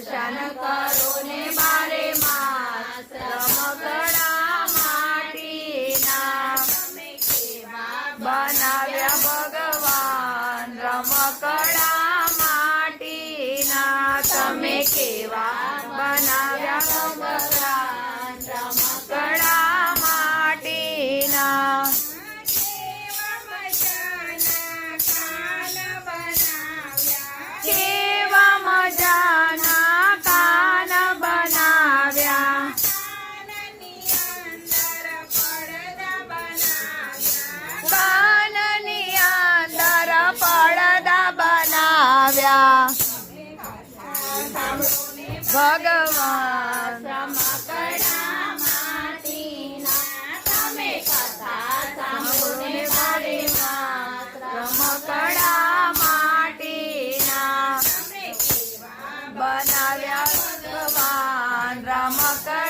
દર્શન કરો ને મારે માસ રમકડા માટીના બનાવ્યા ભગવાન રમકડા માટીના તમે કેવા બનાવ્યા ભગવાન રમકડા માટીના કેવા મજાના કાન બનાવ્યા કાનની અંદર પડદા બનાવ્યા ભગવાન રમકડા માટીના તમે કથા સાંભળોને મારે માસ રમકડા માટીના બનાવ્યા ભગવાન રમકડા